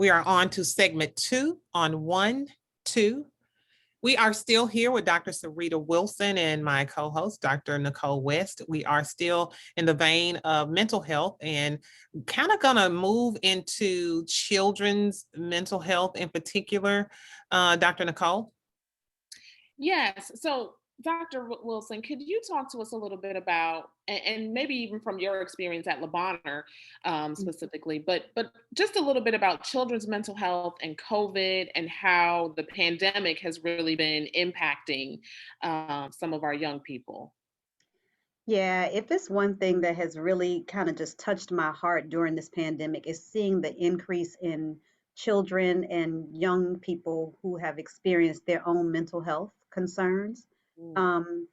We are on to segment 2 on 1, 2. We are still here with Dr. Sarita Wilson and my co-host, Dr. Nicole West. We are still in the vein of mental health and kind of gonna move into children's mental health in particular. Dr. Nicole? Yes. So, Dr. Wilson, could you talk to us a little bit about, and maybe even from your experience at Le Bonheur specifically, but just a little bit about children's mental health and COVID and how the pandemic has really been impacting some of our young people? Yeah, if it's one thing that has really kind of just touched my heart during this pandemic is seeing the increase in children and young people who have experienced their own mental health concerns. Mm. Um,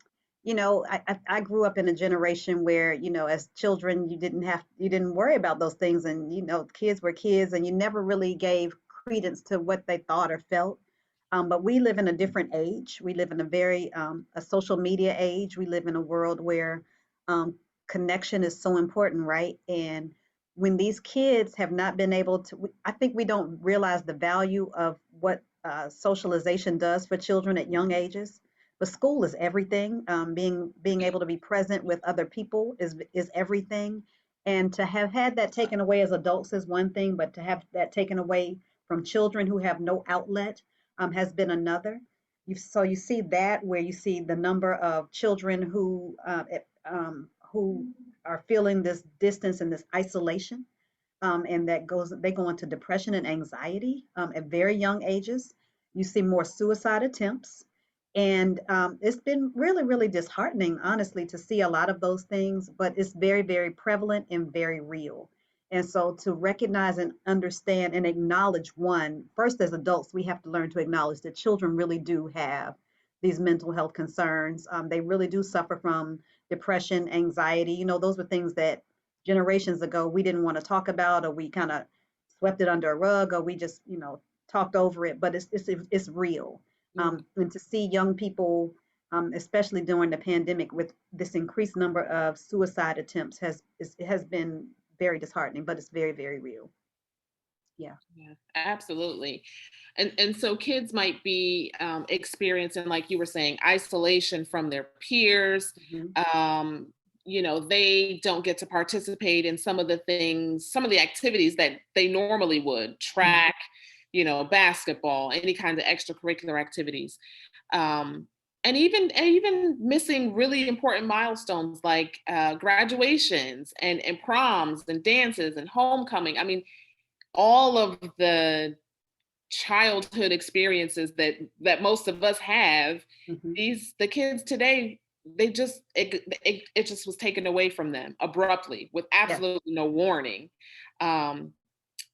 I grew up in a generation where, as children, you didn't worry about those things, and kids were kids, and you never really gave credence to what they thought or felt. But we live in a different age. We live in a very a social media age. We live in a world where um, connection is so important, right? And when these kids have not been able to, I think we don't realize the value of what socialization does for children at young ages. But school is everything. Being able to be present with other people is everything. And to have had that taken away as adults is one thing, but to have that taken away from children who have no outlet has been another. So you see that where you see the number of children who are feeling this distance and this isolation, and they go into depression and anxiety at very young ages. You see more suicide attempts, and it's been really, really disheartening, honestly, to see a lot of those things. But it's very, very prevalent and very real. And so to recognize and understand and acknowledge one, first as adults, we have to learn to acknowledge that children really do have these mental health concerns. They really do suffer from depression, anxiety. Those were things that generations ago we didn't want to talk about, or we kind of swept it under a rug, or we just, talked over it. But it's real. And to see young people, especially during the pandemic, with this increased number of suicide attempts has been very disheartening, but it's very, very real. Yeah. Yeah, absolutely. And so kids might be experiencing, like you were saying, isolation from their peers. Mhm. They don't get to participate in some of the things, some of the activities that they normally would, Mhm. track, basketball, any kind of extracurricular activities. And even missing really important milestones like graduations and proms and dances and homecoming. I mean, all of the childhood experiences that most of us have, Mhm. the kids today, it just was taken away from them abruptly with Yeah. absolutely no warning. um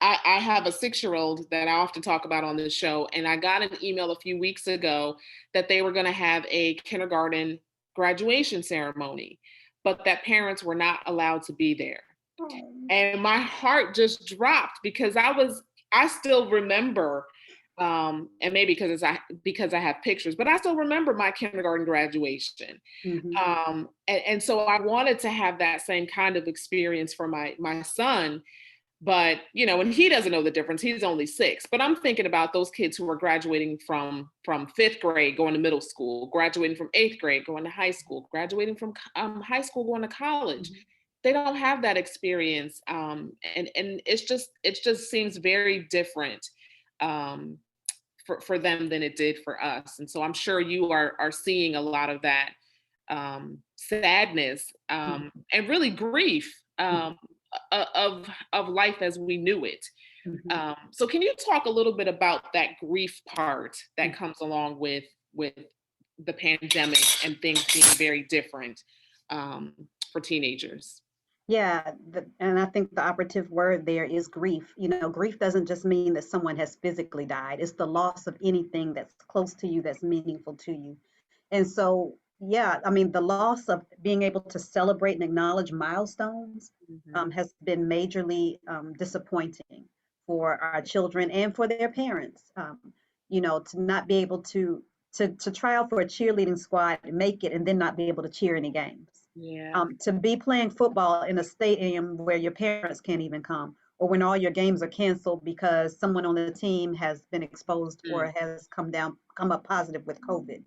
I have a 6-year-old that I often talk about on this show, and I got an email a few weeks ago that they were going to have a kindergarten graduation ceremony, but that parents were not allowed to be there. Oh. And my heart just dropped because I still remember, and maybe because I have pictures, but I still remember my kindergarten graduation. Mhm. And so I wanted to have that same kind of experience for my son. But and he doesn't know the difference. He's only 6. But I'm thinking about those kids who are graduating from 5th grade, going to middle school, graduating from 8th grade, going to high school, graduating from high school, going to college. Mhm. They don't have that experience, and it just seems very different um, for them than it did for us. And so I'm sure you are seeing a lot of that sadness, and really grief, of life as we knew it. Mhm. So can you talk a little bit about that grief part that Mhm. comes along with the pandemic and things being very different um, for teenagers? Yeah, and I think the operative word there is grief. Grief doesn't just mean that someone has physically died. It's the loss of anything that's close to you, that's meaningful to you. And so, yeah, I mean, the loss of being able to celebrate and acknowledge milestones Mhm. has been majorly disappointing for our children and for their parents. To not be able to try out for a cheerleading squad and make it, and then not be able to cheer any games. Yeah. To be playing football in a stadium where your parents can't even come, or when all your games are canceled because someone on the team has been exposed or has come up positive with COVID.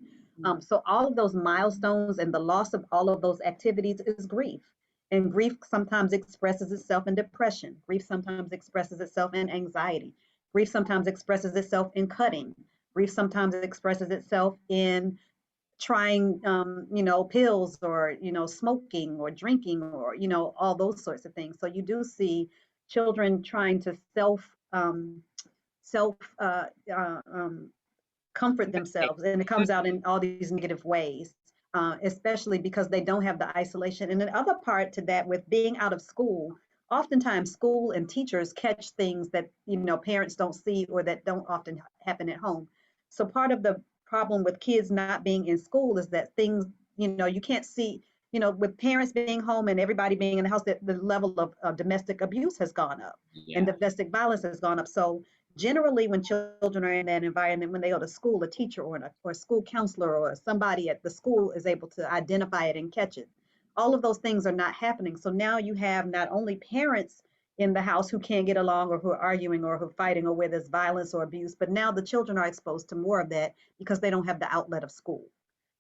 So all of those milestones and the loss of all of those activities is grief. And grief sometimes expresses itself in depression. Grief sometimes expresses itself in anxiety. Grief sometimes expresses itself in cutting. Grief sometimes expresses itself in trying, pills or, smoking or drinking or, all those sorts of things. So you do see children trying to self comfort themselves, and it comes out in all these negative ways, especially because they don't have the isolation. And the other part to that, with being out of school, oftentimes school and teachers catch things that parents don't see or that don't often happen at home. So part of the problem with kids not being in school is that things you can't see. With parents being home and everybody being in the house, that the level of domestic abuse has gone up, and domestic violence has gone up. So generally, when children are in that environment, when they go to school, a teacher or a school counselor or somebody at the school is able to identify it and catch it. All of those things are not happening. So now you have not only parents in the house who can't get along or who are arguing or who are fighting or where there's violence or abuse, but now the children are exposed to more of that because they don't have the outlet of school.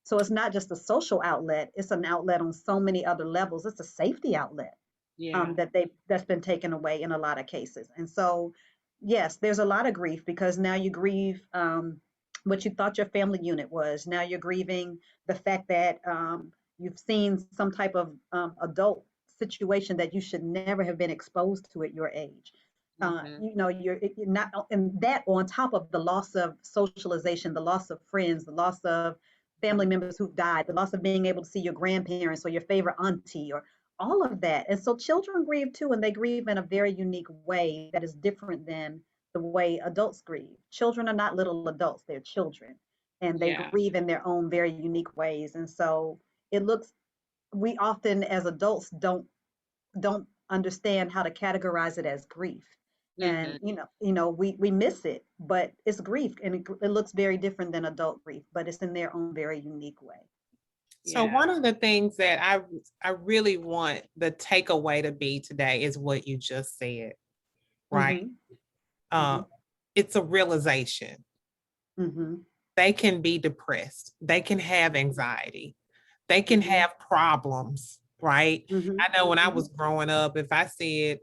So it's not just a social outlet, it's an outlet on so many other levels. It's a safety outlet that's been taken away in a lot of cases. And so yes, there's a lot of grief because now you grieve what you thought your family unit was. Now you're grieving the fact that you've seen some type of adult situation that you should never have been exposed to at your age. You're not, and that on top of the loss of socialization, the loss of friends, the loss of family members who've died, the loss of being able to see your grandparents or your favorite auntie or all of that. And so children grieve too, and they grieve in a very unique way that is different than the way adults grieve. Children are not little adults, they're children, and they grieve in their own very unique ways. And so we often as adults don't understand how to categorize it as grief. And we miss it, but it's grief, and it looks very different than adult grief, but it's in their own very unique way. So one of the things that I really want the takeaway to be today is what you just said, right? It's a realization. They can be depressed. They can have anxiety. They can have problems, right? I know when I was growing up, if I said,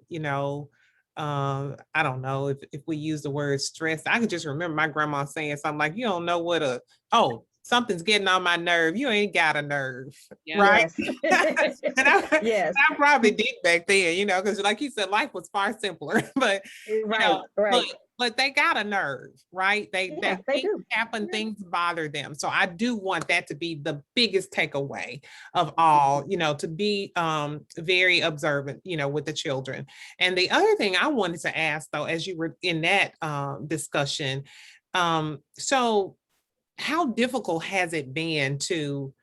I don't know if we use the word stress, I could just remember my grandma saying something like, you don't know something's getting on my nerve. You ain't got a nerve, right? Yes. I probably did back then, because like you said, life was far simpler, but but they got a nerve, right? They do happen, things bother them. So I do want that to be the biggest takeaway of all, to be very observant, with the children. And the other thing I wanted to ask though, as you were in that discussion, so how difficult has it been to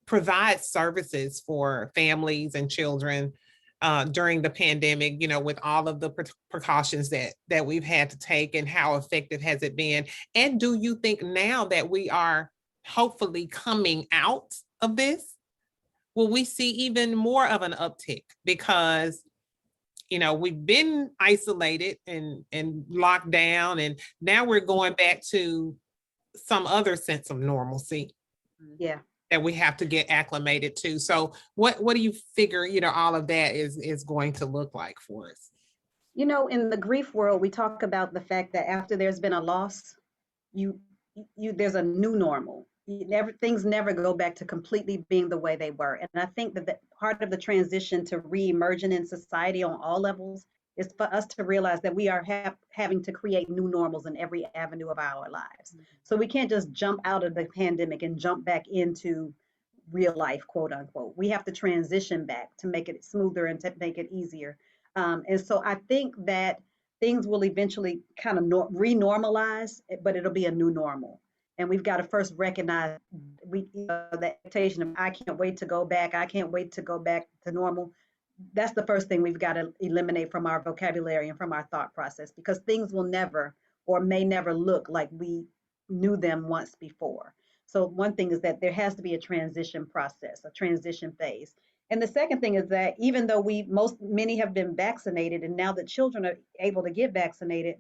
provide services for families and children during the pandemic, with all of the precautions that we've had to take, and how effective has it been? And do you think now that we are hopefully coming out of this, will we see even more of an uptick? Because, we've been isolated and locked down, and now we're going back to some other sense of normalcy. That we have to get acclimated to. So what do you figure, all of that is going to look like for us? In the grief world, we talk about the fact that after there's been a loss, there's a new normal. Things never go back to completely being the way they were. And I think that part of the transition to re-emerging in society on all levels is for us to realize that we are having to create new normals in every avenue of our lives. So we can't just jump out of the pandemic and jump back into real life, quote unquote. We have to transition back to make it smoother and to make it easier. And so I think that things will eventually kind of re-normalize, but it'll be a new normal. And we've got to first recognize the expectation of, I can't wait to go back. I can't wait to go back to normal. That's the first thing we've got to eliminate from our vocabulary and from our thought process, because things will never or may never look like we knew them once before. So one thing is that there has to be a transition process, a transition phase. And the second thing is that even though many have been vaccinated, and now that children are able to get vaccinated,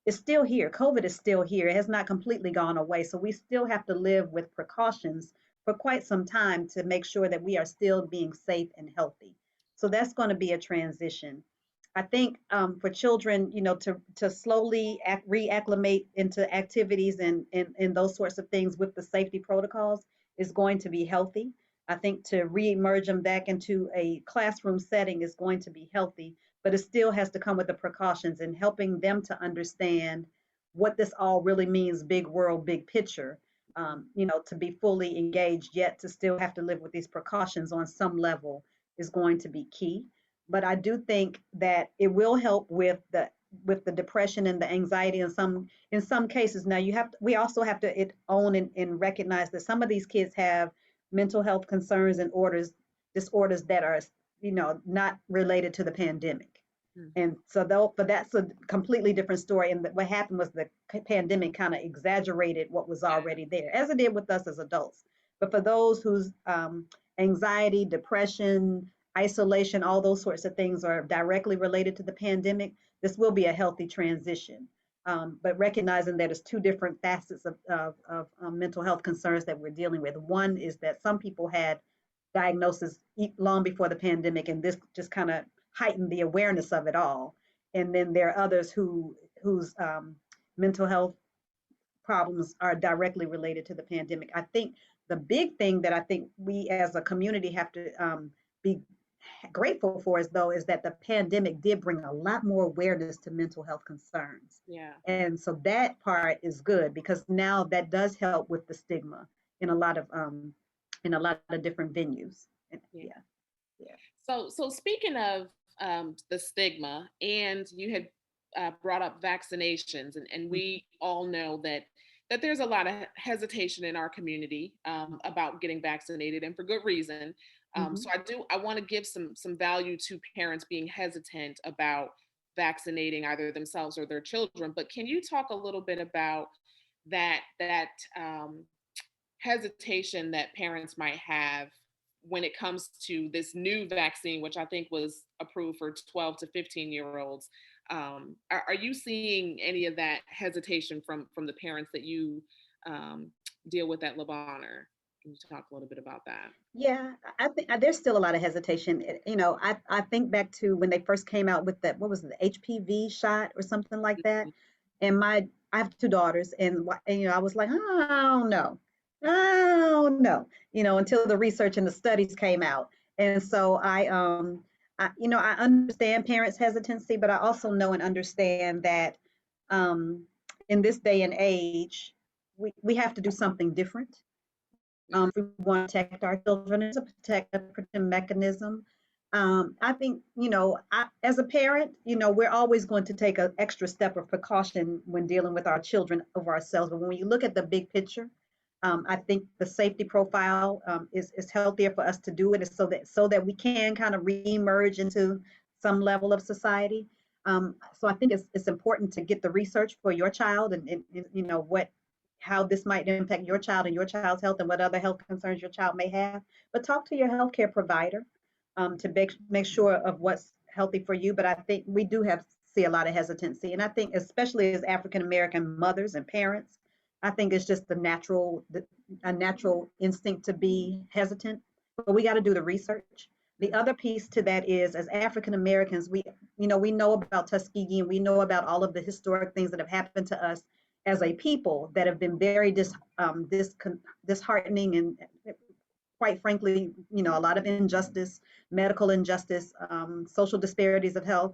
it's still here. COVID is still here. It has not completely gone away. So we still have to live with precautions for quite some time to make sure that we are still being safe and healthy. So that's going to be a transition. I think for children, to slowly reacclimate into activities and those sorts of things with the safety protocols is going to be healthy. I think to reemerge them back into a classroom setting is going to be healthy, but it still has to come with the precautions and helping them to understand what this all really means, big world, big picture, to be fully engaged, yet to still have to live with these precautions on some level is going to be key. But I do think that it will help with the depression and the anxiety in some cases. Now we also have to own and recognize that some of these kids have mental health concerns and disorders that are not related to the pandemic. And so but that's a completely different story. And what happened was the pandemic kind of exaggerated what was already there, as it did with us as adults. But for those whose anxiety, depression, isolation, all those sorts of things are directly related to the pandemic, this will be a healthy transition. But recognizing that it's two different facets of mental health concerns that we're dealing with. One is that some people had diagnosis long before the pandemic, and this just kind of heightened the awareness of it all. And then there are others whose mental health problems are directly related to the pandemic. I think the big thing that I think we as a community have to be grateful for is that the pandemic did bring a lot more awareness to mental health concerns. Yeah. And so that part is good because now that does help with the stigma in a lot of different venues. Yeah. So speaking of the stigma, and you had brought up vaccinations, and we all know that there's a lot of hesitation in our community about getting vaccinated, and for good reason. So I want to give some value to parents being hesitant about vaccinating either themselves or their children. But can you talk a little bit about that hesitation that parents might have when it comes to this new vaccine, which I think was approved for 12 to 15-year-olds? Are you seeing any of that hesitation from the parents that you deal with at Le Bonheur? Can you talk a little bit about that? Yeah, I think there's still a lot of hesitation. I think back to when they first came out with what was it, the HPV shot or something like that. And I have two daughters, and I was like, oh, I don't know, until the research and the studies came out. And so I understand parents' hesitancy, but I also know and understand that in this day and age, we have to do something different. We want to protect our children. It's a protective mechanism. I think, as a parent, we're always going to take an extra step of precaution when dealing with our children over ourselves. But when you look at the big picture, I think the safety profile is healthier for us to do it so that we can kind of reemerge into some level of society. So I think it's important to get the research for your child and how this might impact your child and your child's health and what other health concerns your child may have. But talk to your healthcare provider to make sure of what's healthy for you. But I think we do see a lot of hesitancy. And I think especially as African-American mothers and parents, I think it's just a natural instinct to be hesitant, but we got to do the research. The other piece to that is, as African Americans, we know about Tuskegee and we know about all of the historic things that have happened to us as a people that have been very disheartening and, quite frankly, a lot of injustice, medical injustice, social disparities of health.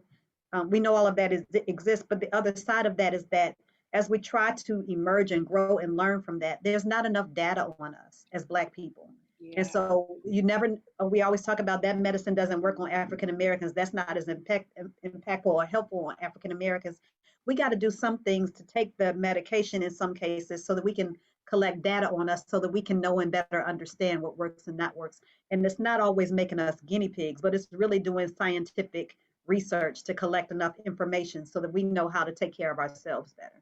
We know all of that exists, but the other side of that is that as we try to emerge and grow and learn from that, there's not enough data on us as Black people. Yeah. And so we always talk about that medicine doesn't work on African Americans. That's not as impactful or helpful on African Americans. We got to do some things to take the medication in some cases so that we can collect data on us so that we can know and better understand what works and not works. And it's not always making us guinea pigs, but it's really doing scientific research to collect enough information so that we know how to take care of ourselves better.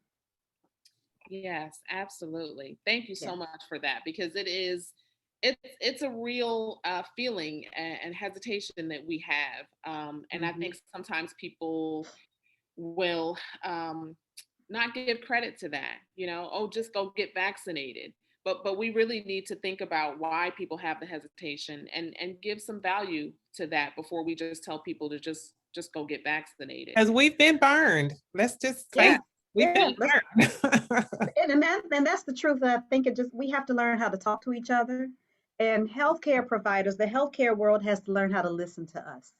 Yes, absolutely. Thank you so much for that, because it is it's a real feeling and hesitation that we have, and I Mhm. think sometimes people will not give credit to that. Oh, just go get vaccinated. But we really need to think about why people have the hesitation and give some value to that before we just tell people to just go get vaccinated. Because we've been burned. Let's just Yeah, face we've yeah. been burned. And that's the truth. I think we have to learn how to talk to each other. And healthcare providers, the healthcare world has to learn how to listen to us.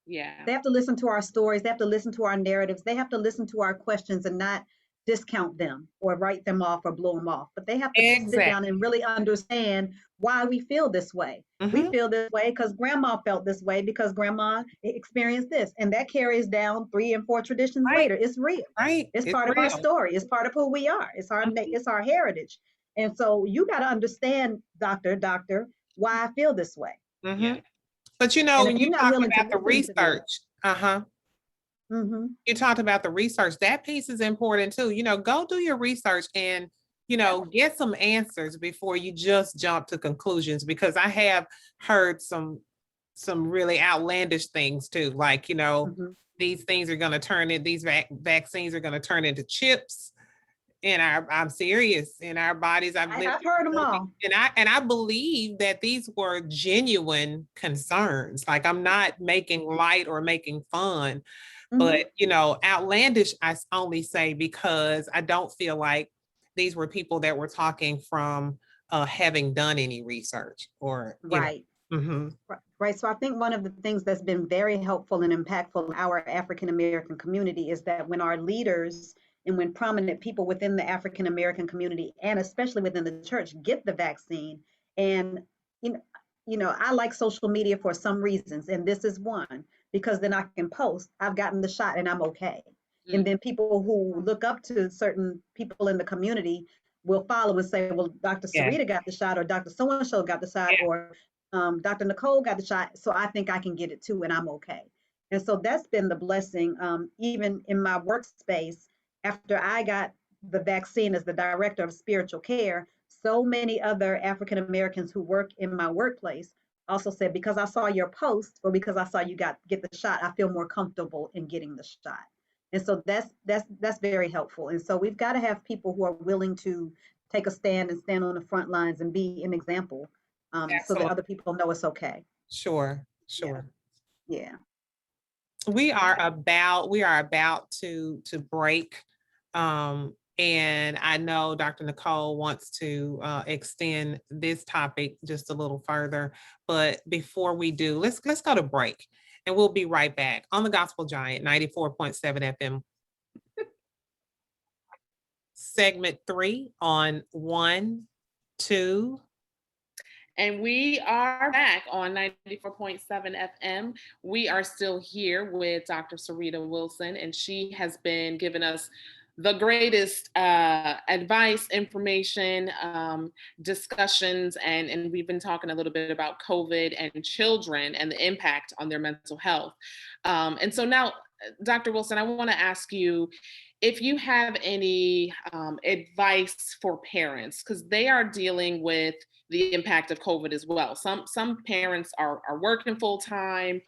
Yeah. They have to listen to our stories. They have to listen to our narratives. They have to listen to our questions and not discount them or write them off or blow them off. But they have to sit Exactly. down and really understand why we feel this way. We Mhm. feel this way because grandma felt this way because grandma experienced this. And that carries down 3 and 4 traditions Right, later. It's real. right. It's It's part of our real. story. It's part of who we are. Mhm, It's our heritage. And so you got to understand, doctor, why I feel this way. Yeah. mhm. But And if when you're you not talk willing to about the listen to them, research, uh-huh. mhm, You talked about the research. That piece is important too. Go do your research and, yeah, get some answers before you just jump to conclusions, because I have heard some really outlandish things too. Like, mhm. these things are going to turn in these vaccines are going to turn into chips in I'm serious, in our bodies. I've lived I've heard them all. and I believe that these were genuine concerns. Like, I'm not making light or making fun, Mhm. but outlandish I only say because I don't feel like these were people that were talking from having done any research or Right. mhm. Right. So I think one of the things that's been very helpful and impactful in our African American community is that when our leaders and when prominent people within the African American community and especially within the church get the vaccine, and you know, I like social media for some reasons, and this is one because then I can post, I've gotten the shot and I'm okay. And Mm. then people who look up to certain people in the community will follow and say, well, Dr. Yeah, Sarita got the shot, or Dr. So and so got the shot, yeah, or Dr. Nicole got the shot, so I think I can get it too, and I'm okay. And so that's been the blessing. Even in my workspace, after I got the vaccine as the director of spiritual care, so many other African Americans who work in my workplace also said, because I saw your post or because I saw you get the shot, I feel more comfortable in getting the shot. And so that's very helpful. And so we've got to have people who are willing to take a stand and stand on the front lines and be an example, so that absolutely. other people know it's okay. Sure, Yeah, sure. yeah. We are about to break. And I know Dr. Nicole wants to extend this topic just a little further, but before we do, let's go to break, and we'll be right back on the Gospel Giant 94.7 FM, segment 3 on 1, 2. And we are back on 94.7 FM. We are still here with Dr. Sarita Wilson, and she has been giving us the greatest advice, information, discussions, and we've been talking a little bit about COVID and children and the impact on their mental health. And so now, Dr. Wilson, I want to ask you if you have any advice for parents, because they are dealing with the impact of COVID as well. Some parents are working full time.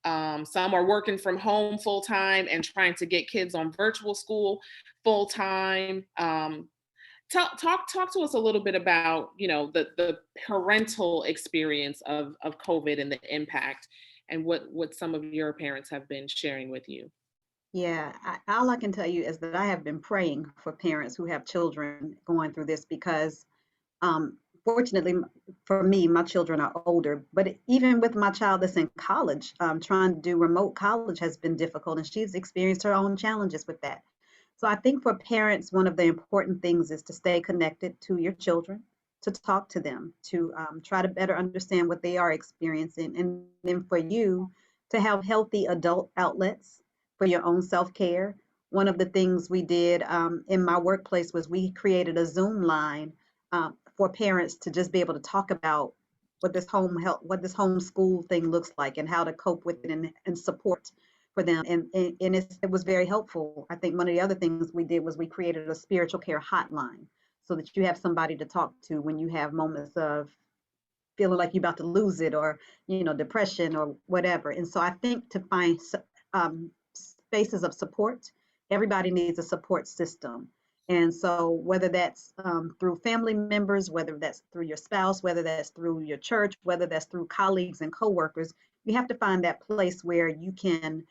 Some are working from home full time and trying to get kids on virtual school full time. Talk to us a little bit about the parental experience of COVID and the impact, and what some of your parents have been sharing with you. Yeah, all I can tell you is that I have been praying for parents who have children going through this because, fortunately for me, my children are older. But even with my child that's in college, trying to do remote college has been difficult, and she's experienced her own challenges with that. So I think for parents, one of the important things is to stay connected to your children, to talk to them, to try to better understand what they are experiencing, and then for you to have healthy adult outlets for your own self-care. One of the things we did in my workplace was we created a Zoom line for parents to just be able to talk about what this homeschool thing looks like and how to cope with it and support for them. And it was very helpful. I think one of the other things we did was we created a spiritual care hotline so that you have somebody to talk to when you have moments of feeling like you're about to lose it, or, depression or whatever. And so I think to find spaces of support, everybody needs a support system. And so whether that's through family members, whether that's through your spouse, whether that's through your church, whether that's through colleagues and coworkers, you have to find that place where you can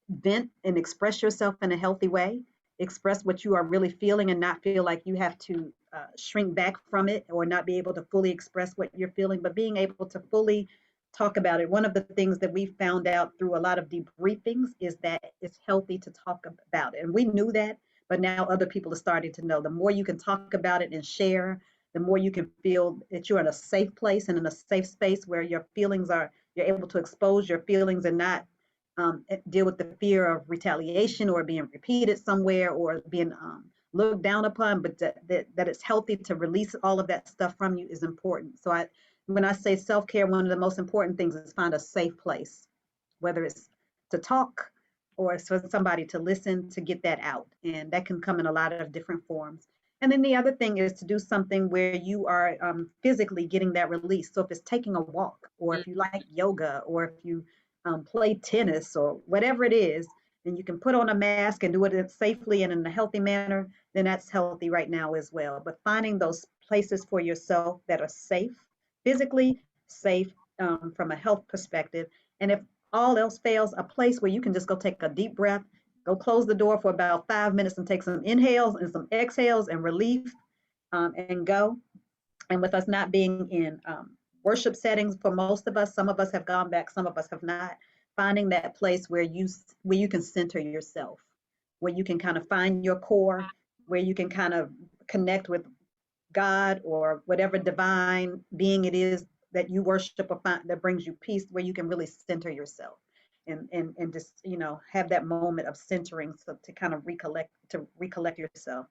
vent and express yourself in a healthy way, express what you are really feeling and not feel like you have to shrink back from it or not be able to fully express what you're feeling, but being able to fully talk about it. One of the things that we found out through a lot of debriefings is that it's healthy to talk about it. And we knew that, but now other people are starting to know. The more you can talk about it and share, the more you can feel that you're in a safe place and in a safe space where your feelings are, you're able to expose your feelings and not deal with the fear of retaliation or being repeated somewhere or being looked down upon, but that it's healthy to release all of that stuff from you is important. So when I say self-care, one of the most important things is find a safe place, whether it's to talk or it's for somebody to listen, to get that out. And that can come in a lot of different forms. And then the other thing is to do something where you are physically getting that release. So if it's taking a walk, or if you like yoga, or if you play tennis or whatever it is, and you can put on a mask and do it safely and in a healthy manner, then that's healthy right now as well. But finding those places for yourself that are safe, physically safe from a health perspective. And if all else fails, a place where you can just go take a deep breath, go close the door for about 5 minutes and take some inhales and some exhales and relief and go. And with us not being in worship settings for most of us, some of us have gone back, some of us have not, finding that place where you can center yourself, where you can kind of find your core, where you can kind of connect with God or whatever divine being it is that you worship or find that brings you peace, where you can really center yourself and just have that moment of centering, so to kind of recollect yourself.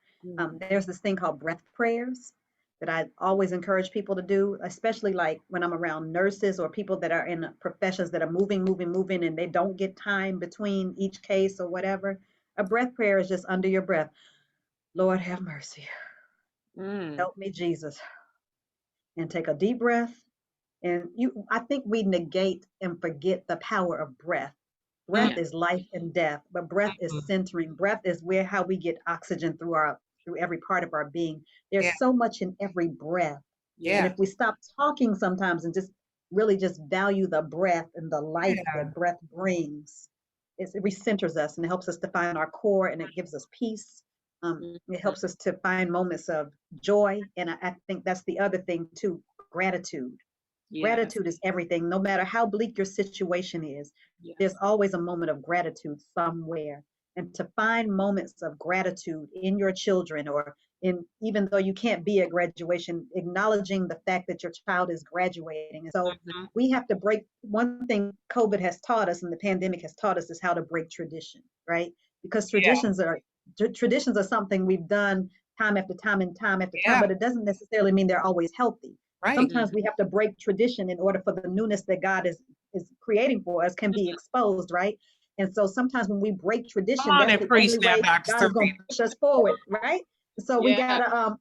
There's this thing called breath prayers that I always encourage people to do, especially like when I'm around nurses or people that are in professions that are moving, and they don't get time between each case or whatever. A breath prayer is just under your breath. Lord, have mercy. Help me, Jesus. And take a deep breath. And I think we negate and forget the power of breath. Breath is life and death, but breath is centering. Breath is how we get oxygen through every part of our being. There's so much in every breath. And if we stop talking sometimes and just really just value the breath and the life that breath brings, it recenters us and it helps us to find our core, and it gives us peace. It helps us to find moments of joy. And I think that's the other thing too, gratitude. Gratitude is everything. No matter how bleak your situation is, there's always a moment of gratitude somewhere. And to find moments of gratitude in your children, or even though you can't be at graduation, acknowledging the fact that your child is graduating. And so we have to break. One thing COVID has taught us and the pandemic has taught us is how to break tradition, right? Because traditions are something we've done time after time and time after time, but it doesn't necessarily mean they're always healthy. Right. Sometimes we have to break tradition in order for the newness that God is creating for us can be exposed, right? And so sometimes when we break tradition, that's the only way God is going to push us forward, right? So we gotta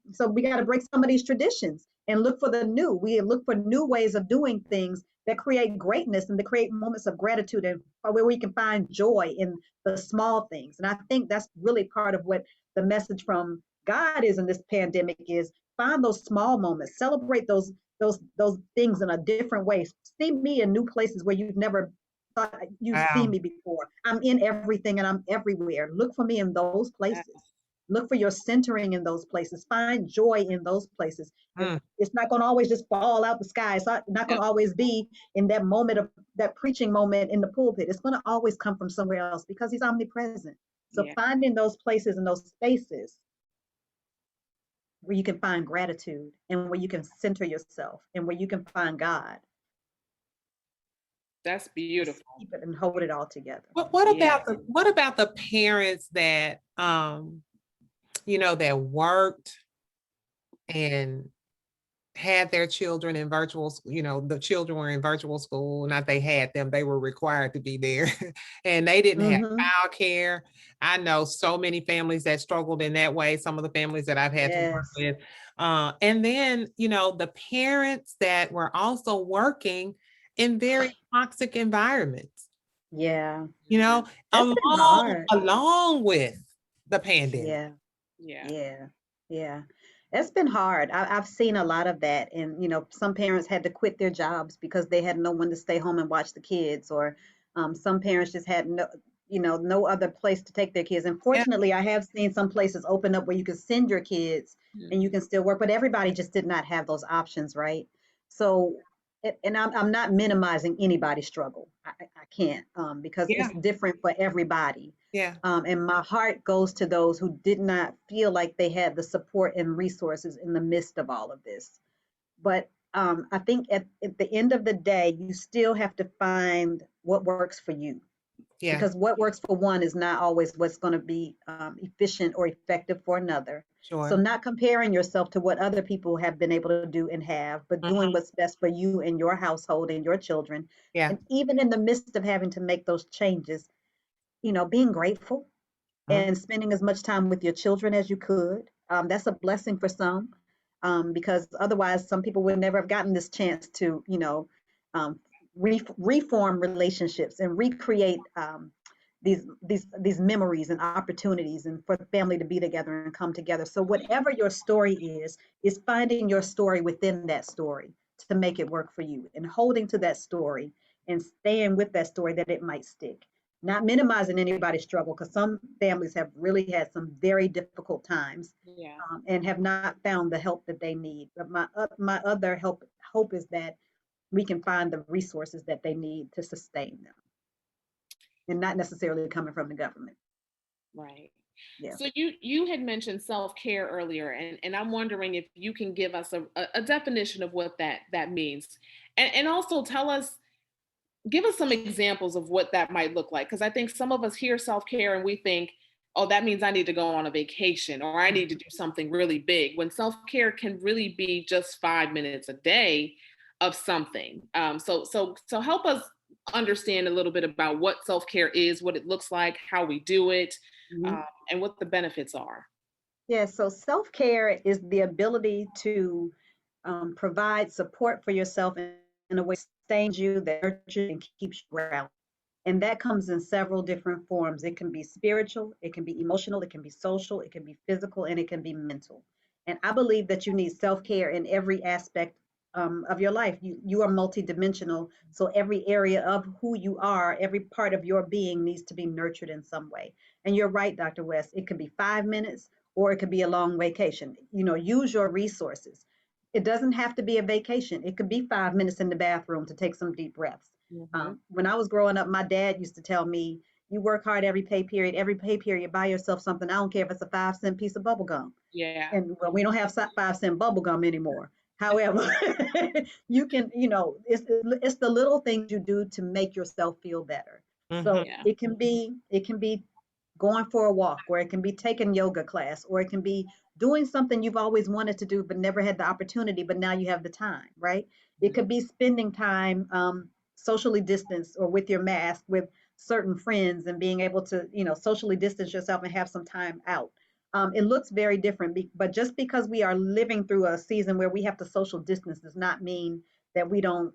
break some of these traditions and look for the new. We look for new ways of doing things that create greatness and to create moments of gratitude, and where we can find joy in the small things. And I think that's really part of what the message from God is in this pandemic is. Find those small moments, celebrate those things in a different way. See me in new places where you've never thought you've seen me before. I'm in everything and I'm everywhere. Look for me in those places. Look for your centering in those places. Find joy in those places. It's not going to always just fall out the sky. It's not going to always be in that moment of that preaching moment in the pulpit. It's going to always come from somewhere else because he's omnipresent. So finding those places and those spaces where you can find gratitude and where you can center yourself and where you can find God. That's beautiful. Keep it and hold it all together. What about the parents that that worked and had their children in virtual, the children were in virtual school, not they had them, they were required to be there and they didn't have Mm-hmm. childcare. I know so many families that struggled in that way, some of the families that I've had to work Yes. with. And then, the parents that were also working in very toxic environments, Yeah. That's been along, hard. along with the pandemic. Yeah. Yeah. Yeah. Yeah. That's been hard. I've seen a lot of that. And, some parents had to quit their jobs because they had no one to stay home and watch the kids, or some parents just had no other place to take their kids. And Yeah, fortunately, I have seen some places open up where you can send your kids and you Mhm. can still work, but everybody just did not have those options, right? So, and I'm not minimizing anybody's struggle. I can't, because yeah, it's different for everybody. yeah, And my heart goes to those who did not feel like they had the support and resources in the midst of all of this. But I think at the end of the day, you still have to find what works for you, yeah, because what works for one is not always what's going to be efficient or effective for another. So, sure. not comparing yourself to what other people have been able to do and have, but doing Mhm. what's best for you and your household and your children. Yeah. And even in the midst of having to make those changes, being grateful Mhm. and spending as much time with your children as you could. That's a blessing for some, because otherwise, some people would never have gotten this chance to, um, reform relationships and recreate these memories and opportunities, and for the family to be together and come together. So, whatever your story is finding your story within that story to make it work for you, and holding to that story and staying with that story that it might stick, not minimizing anybody's struggle, because some families have really had some very difficult times, Yeah. and have not found the help that they need. But my other hope is that we can find the resources that they need to sustain them, and not necessarily coming from the government. Right. Yeah. So you had mentioned self-care earlier, and I'm wondering if you can give us a definition of what that means. And also give us some examples of what that might look like. Because I think some of us hear self-care and we think, oh, that means I need to go on a vacation or I need to do something really big, when self-care can really be just 5 minutes a day of something. So help us understand a little bit about what self-care is, what it looks like, how we do it, Mhm. and what the benefits are. Yeah, so self care is the ability to provide support for yourself in a way that sustains you, that nurtures and keeps you grounded. And that comes in several different forms. It can be spiritual, it can be emotional, it can be social, it can be physical, and it can be mental. And I believe that you need self care in every aspect of your life. You are multidimensional. So every area of who you are, every part of your being needs to be nurtured in some way. And you're right, Dr. West. It could be 5 minutes or it could be a long vacation. Use your resources. It doesn't have to be a vacation. It could be 5 minutes in the bathroom to take some deep breaths. Hmm. When I was growing up, my dad used to tell me, you work hard every pay period, buy yourself something. I don't care if it's a 5-cent piece of bubble gum. Yeah. And well, we don't have 5-cent bubble gum anymore. However, you can, it's the little things you do to make yourself feel better. Mhm. So Yeah. it can be going for a walk, or it can be taking yoga class, or it can be doing something you've always wanted to do but never had the opportunity, but now you have the time, right? It Mhm. could be spending time socially distanced or with your mask with certain friends, and being able to, socially distance yourself and have some time out. It looks very different, but just because we are living through a season where we have to social distance does not mean that we don't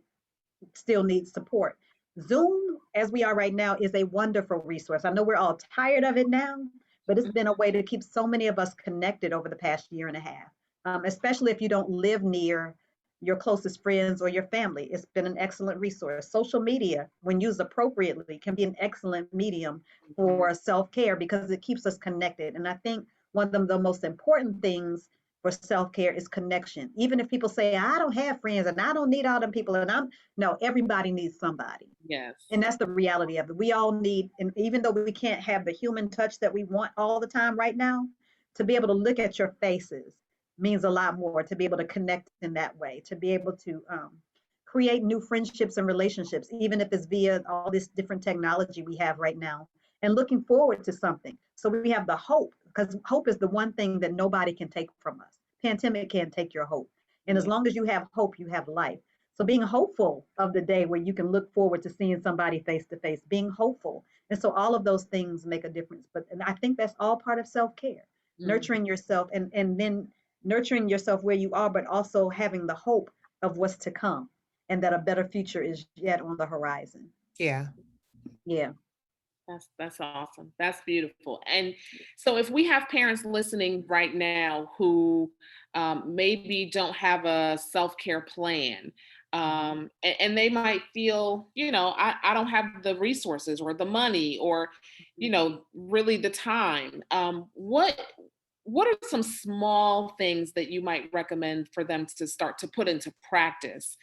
still need support. Zoom, as we are right now, is a wonderful resource. I know we're all tired of it now, but it's been a way to keep so many of us connected over the past year and a half, especially if you don't live near your closest friends or your family. It's been an excellent resource. Social media, when used appropriately, can be an excellent medium Mhm. for self care because it keeps us connected. And I think one of the most important things for self care is connection. Even if people say, I don't have friends and I don't need all them people, and no, everybody needs somebody. Yes. And that's the reality of it. We all need, and even though we can't have the human touch that we want all the time right now, to be able to look at your faces means a lot more, to be able to connect in that way, to be able to create new friendships and relationships, even if it's via all this different technology we have right now, and looking forward to something. So we have the hope, because hope is the one thing that nobody can take from us. Pandemic can't take your hope. And as Yeah. long as you have hope, you have life. So being hopeful of the day where you can look forward to seeing somebody face to face, being hopeful. And so all of those things make a difference. But and I think that's all part of self-care, Mhm. nurturing yourself and then nurturing yourself where you are, but also having the hope of what's to come and that a better future is yet on the horizon. Yeah. Yeah. That's awesome. That's beautiful. And so, if we have parents listening right now who maybe don't have a self care plan, and they might feel, I don't have the resources or the money or, really the time. What are some small things that you might recommend for them to start to put into practice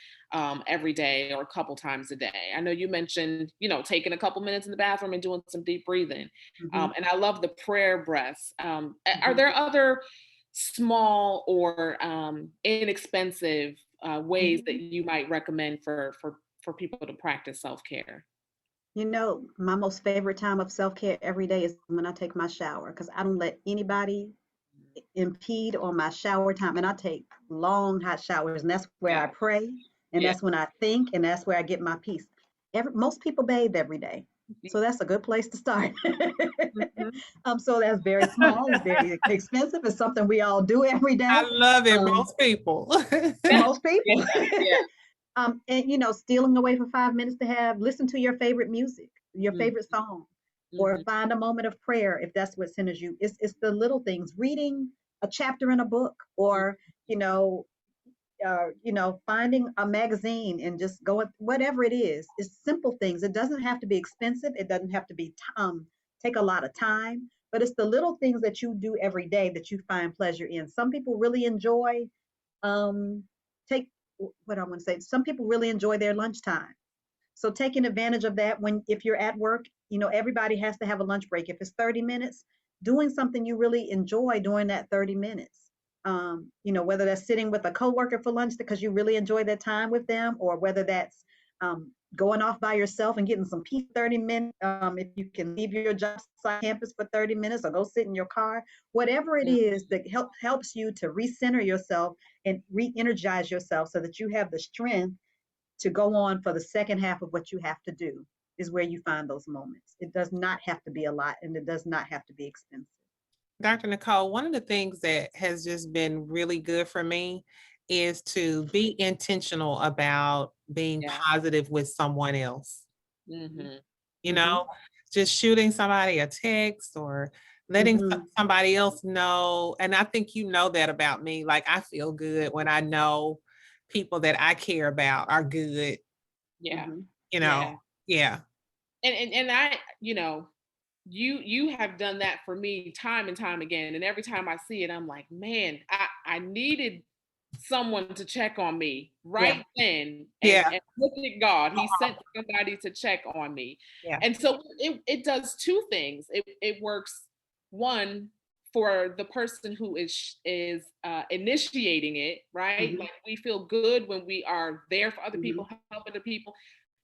every day or a couple times a day? I know you mentioned, taking a couple minutes in the bathroom and doing some deep breathing. Hmm. And I love the prayer breaths. Are Hmm. there other small or inexpensive ways that Hmm. you might recommend for people to practice self care? You know, my most favorite time of self-care every day is when I take my shower because I don't let anybody impede on my shower time. And I take long, hot showers, and that's where Yeah, I pray, and yeah, that's when I think, and that's where I get my peace. Most people bathe every day. So that's a good place to start. mhm. So that's very small, it's very expensive, it's something we all do every I day. love it, Um, most people. Most people. Yeah, yeah. And stealing away for 5 minutes to have listen to your favorite music, your Mhm, favorite song, or mhm, find a moment of prayer if that's what centers you. It's the little things, reading a chapter in a book, mhm. or finding a magazine and just going, whatever it is. It's simple things. It doesn't have to be expensive. It doesn't have to be take a lot of time, but it's the little things that you do every day that you find pleasure in. Some people really enjoy um, take what I want to say. Some people really enjoy their lunchtime. So taking advantage of that when if you're at work, everybody has to have a lunch break. If it's 30 minutes, doing something you really enjoy during that 30 minutes. Whether that's sitting with a coworker for lunch because you really enjoy that time with them, or whether that's going off by yourself and getting some peace 30 minutes. If you can leave your job site campus for 30 minutes or go sit in your car, whatever it is that helps you to recenter yourself and re-energize yourself so that you have the strength to go on for the second half of what you have to do is where you find those moments. It does not have to be a lot and it does not have to be expensive. Dr. Nicole, one of the things that has just been really good for me is to be intentional about being Yeah. positive with someone else. Mhm. You know, Mm-hmm. just shooting somebody a text or letting Mm-hmm. somebody else know. And I think you know that about me. Like, I feel good when I know people that I care about are good, Yeah. Mm-hmm. you know. Yeah. Yeah. And I, you have done that for me time and time again. And every time I see it, I'm like, man, I needed someone to check on me Yeah. right then. Yeah. And look at God, He sent somebody to check on me. Yeah. And so it does two things. It works, one, for the person who is initiating it, right? Mm-hmm. Like, we feel good when we are there for other Mm-hmm. people, helping other people.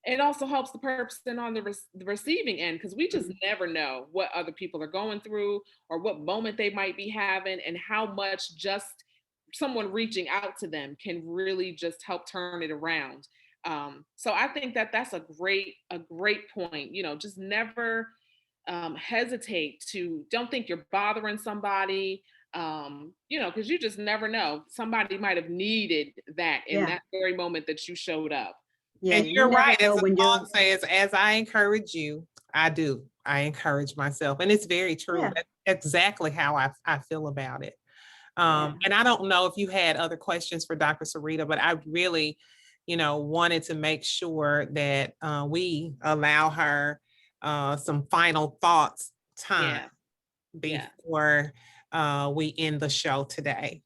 It also helps the person on the receiving end, because we just Mm-hmm. never know what other people are going through or what moment they might be having, and how much just someone reaching out to them can really just help turn it around. So I think that that's a great point. Just never hesitate to, don't think you're bothering somebody, because you just never know. Somebody might have needed that in Yeah. that very moment that you showed up. Yeah. And You you're never right. As know the when song you're, says, as I encourage you, I do. I encourage myself. And it's very true. yeah. That's exactly how I feel about it. Yeah. And I don't know if you had other questions for Dr. Sarita, but I really, wanted to make sure that we allow her some final thoughts time Yeah. Yeah. before we end the show today.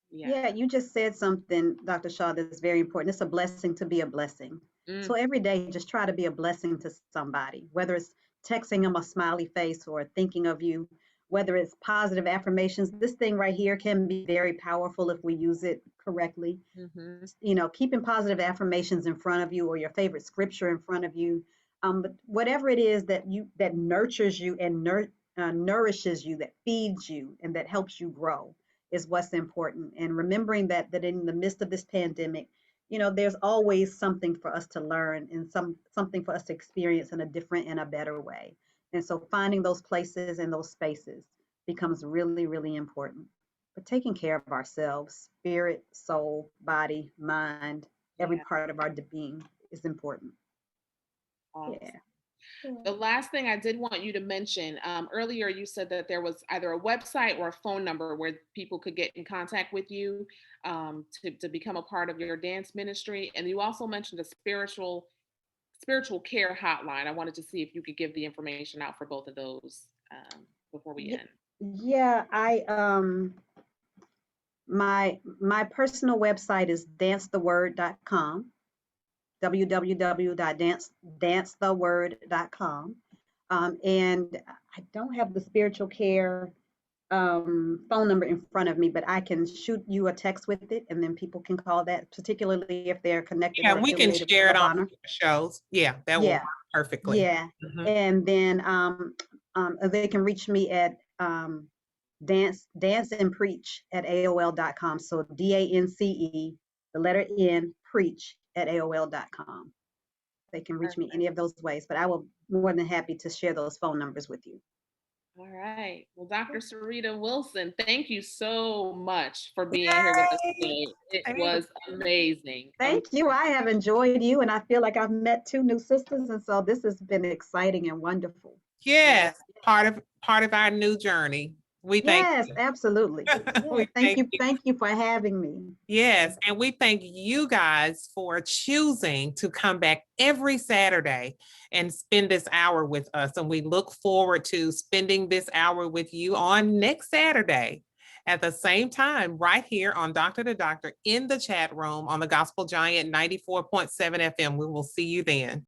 Yeah. Yeah, you just said something, Dr. Shaw, that's very important. It's a blessing to be a blessing. So Mm, every day, just try to be a blessing to somebody, whether it's texting them a smiley face or thinking of you, whether it's positive affirmations. This thing right here can be very powerful if we use it correctly. mhm. Keeping positive affirmations in front of you or your favorite scripture in front of you. But whatever it is that nurtures you and nourishes you, that feeds you and that helps you grow. is what's important. And remembering that in the midst of this pandemic, there's always something for us to learn and something for us to experience in a different and a better way. And so finding those places and those spaces becomes really, really important. But taking care of ourselves, spirit, soul, body, mind, every Yeah. part of our being is important. Awesome. Yeah. The last thing I did want you to mention, earlier you said that there was either a website or a phone number where people could get in contact with you to become a part of your dance ministry. And you also mentioned a spiritual care hotline. I wanted to see if you could give the information out for both of those before we end. Yeah, my personal website is dancetheword.com, www.dancetheword.com. And I don't have the spiritual care phone number in front of me, but I can shoot you a text with it, and then people can call that, particularly if they're connected Yeah, or we can affiliated share with it on Labana. shows. Yeah, that will Yeah, work perfectly. yeah. Mhm. And then they can reach me at dance and preach at AOL.com. So DANCE, the letter N, preach at AOL.com. They can reach me any of those ways, but I will more than happy to share those phone numbers with you. All right. Well, Dr. Sarita Wilson, thank you so much for being here with us today. It was amazing. Thank you. I have enjoyed you, and I feel like I've met two new sisters, and so this has been exciting and wonderful. Yes, part of our new journey. We thank Yes, you. absolutely. Yeah, We thank you. you. Thank you for having me. Yes, and we thank you guys for choosing to come back every Saturday and spend this hour with us. And we look forward to spending this hour with you on next Saturday at the same time, right here on Doctor to Doctor in the chat room on the Gospel Giant 94.7 FM. We will see you then.